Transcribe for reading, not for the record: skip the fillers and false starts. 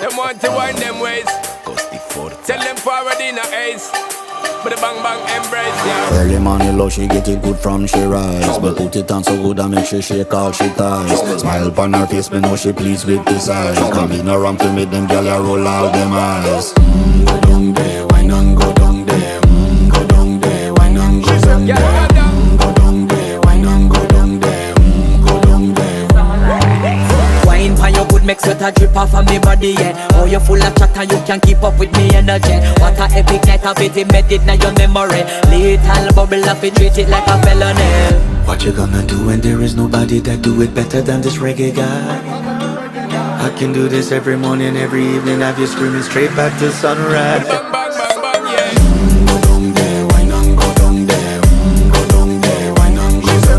Them want to wind them ways. Tell them forward in a ace. But the bang bang embrace, yeah. Early morning love, she get it good from she rise. But put it on so good and make she shake all she ties. Smile upon her face, me know she pleased with this eyes. Come in around to make them gyal a roll out them eyes. Go down there, why not go down there? Go down there, why not go down there? Go down there, why not go down there? Go down there. Wine pan your good, make sweat a drip off of me body, yeah. Oh, you full of chatter, you can't keep up with me energy. What a epic night of it, embedded now your memory. Little bubble of it, treat it like a felony. What you gonna do when there is nobody that do it better than this reggae guy? I can do this every morning, every evening, have you screaming straight back to sunrise.